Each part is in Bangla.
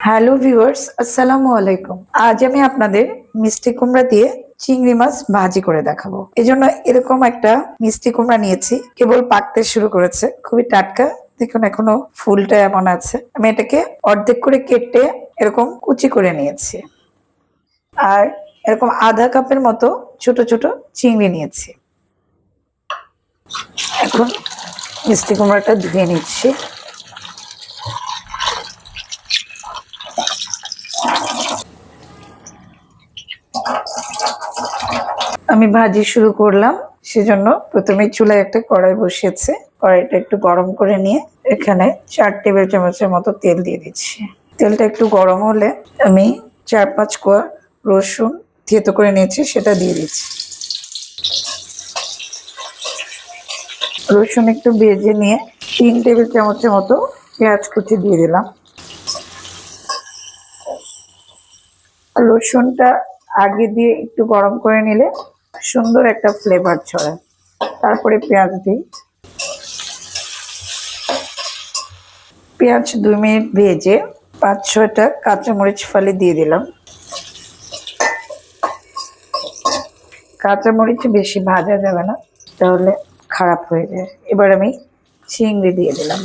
হ্যালো ভিউয়ার্স, আসসালামু আলাইকুম। আজ আমি আপনাদের মিষ্টি কুমড়া দিয়ে চিংড়ি মাছ ভাজি করে দেখাবো। এজন্য এরকম একটা মিষ্টি কুমড়া নিয়েছি, কেবল পাকতে শুরু করেছে, খুবই টাটকা। দেখুন এখনো ফুলটা এমন আছে। আমি এটাকে অর্ধেক করে কেটে এরকম কুচি করে নিয়েছি। আর এরকম আধা কাপের মতো ছোট ছোট চিংড়ি নিয়েছি। এখন মিষ্টি কুমড়াটা ধুয়ে নিচ্ছি। আমি ভাজি শুরু করলাম, সেজন্য প্রথমে চুলায় একটা কড়াই বসিয়েছে। কড়াইটা একটু গরম করে নিয়ে এখানে 4 টেবিল চামচের মতো তেল দিয়ে দিচ্ছি। তেলটা একটু গরম হলে আমি 4-5 কোয়া রসুন থেতো করে নিয়েছি, সেটা দিয়ে দিচ্ছি। রসুন একটু ভেজে নিয়ে 3 টেবিল চামচের মতো পেঁয়াজ কুচি দিয়ে দিলাম। রসুনটা আগে দিয়ে একটু গরম করে নিলে সুন্দর একটা ফ্লেভার ছড়ায়। তারপরে পেঁয়াজ দিই। পেঁয়াজ 2 মিনিট ভেজে 5-6টা কাঁচামরিচ ফালি দিয়ে দিলাম। কাঁচামরিচ বেশি ভাজা যাবে না, তাহলে খারাপ হয়ে যায়। এবার আমি চিংড়ি দিয়ে দিলাম।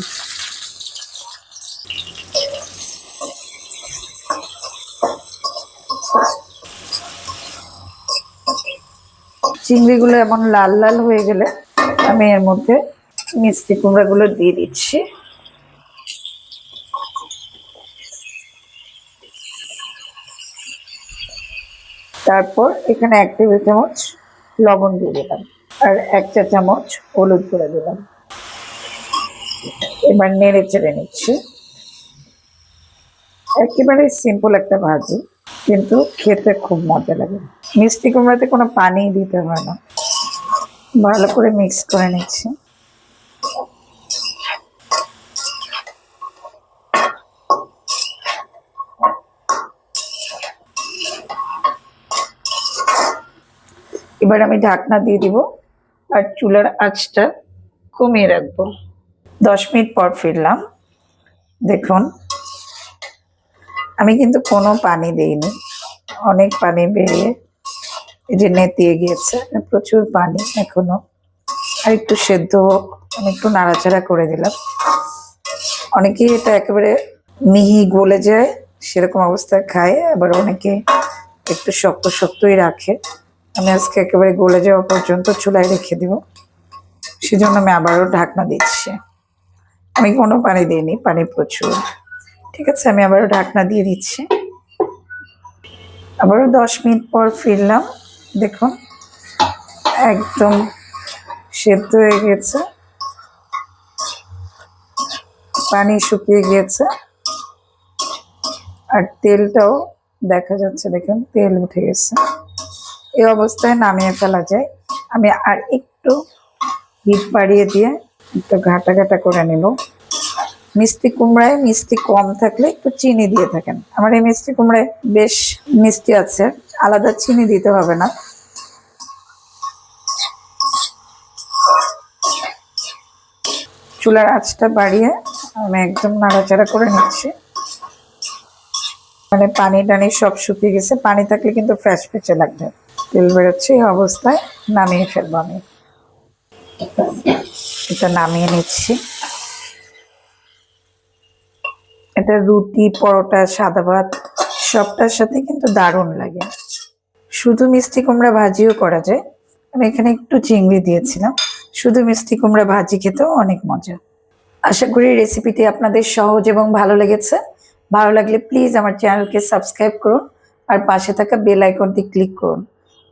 চিংড়িগুলো এমন লাল লাল হয়ে গেলে আমি এর মধ্যে মিষ্টি কুমড়াগুলো দিয়ে দিচ্ছি। তারপর এখানে 1 টেবিল চামচ লবণ দিয়ে দিলাম আর 1 চা চামচ হলুদ করে দিলাম। এবার নেড়ে চেড়ে নিচ্ছি। একেবারে সিম্পল একটা ভাজি, কিন্তু খেতে খুব মজা লাগে। মিষ্টি কুমড়াতে কোনো পানি দিতে হয় না। ভালো করে মিক্স করে নিচ্ছি। এবার আমি ঢাকনা দিয়ে দিব আর চুলার আঁচটা কমিয়ে রাখবো। 10 মিনিট পর ফিরলাম। দেখুন আমি কিন্তু কোনো পানি দিইনি, অনেক পানি বেরিয়ে এই যে নেতিয়ে গিয়েছে, প্রচুর পানি এখনো। আর একটু সেদ্ধ হোক, আমি একটু নাড়াচাড়া করে দিলাম। অনেকেই এটা একেবারে মিহি গলে যায় সেরকম অবস্থায় খায়, আবার অনেকে একটু শক্ত শক্তই রাখে। আমি আজকে একেবারে গলে যাওয়া পর্যন্ত চুলায় রেখে দিব, সেজন্য আমি আবারও ঢাকনা দিচ্ছি। আমি কোনো পানি দিইনি, পানি প্রচুর। ঠিক আছে, আমি আবারও ঢাকনা দিয়ে দিচ্ছি। আবারও 10 মিনিট পর ফিরলাম। দেখুন একদম সেদ্ধ হয়ে গেছে, পানি শুকিয়ে গিয়েছে আর তেলটাও দেখা যাচ্ছে। দেখুন তেল উঠে গেছে। এই অবস্থায় নামিয়ে ফেলা যায়। আমি আর একটু হিট বাড়িয়ে দিয়ে একটু ঘাটা ঘাটা করে নেব। মিষ্টি কুমড়ায় মিষ্টি কম থাকলে একটু চিনি দিয়ে থাকেন। আমার এই মিষ্টি কুমড়ায় বেশ মিষ্টি আছে, আলাদা চিনি দিতে হবে না। চুলার আঁচটা বাড়িয়ে আমি একদম নাড়াচাড়া করে নিচ্ছি। মানে পানি টানি সব শুকিয়ে গেছে, পানি থাকলে কিন্তু ফ্যাচ ফেচে লাগবে। তেল বেরোচ্ছে, এই অবস্থায় নামিয়ে ফেলবো আমি। এটা নামিয়ে নিচ্ছি। এটা রুটি, পরোটা, সাদা ভাত সবটার সাথে কিন্তু দারুণ লাগে। শুধু মিষ্টি কুমড়া ভাজিও করা যায়। আমি এখানে একটু চিংড়ি দিয়েছিলাম। শুধু মিষ্টি কুমড়া ভাজি খেতেও অনেক মজা। আশা করি রেসিপিটি আপনাদের সহজ এবং ভালো লেগেছে। ভালো লাগলে প্লিজ আমার চ্যানেলকে সাবস্ক্রাইব করুন আর পাশে থাকা বেল আইকনটি ক্লিক করুন।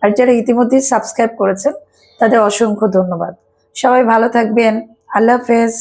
আর যারা ইতিমধ্যে সাবস্ক্রাইব করেছেন তাদের অসংখ্য ধন্যবাদ। সবাই ভালো থাকবেন। আল্লাহ হাফেজ।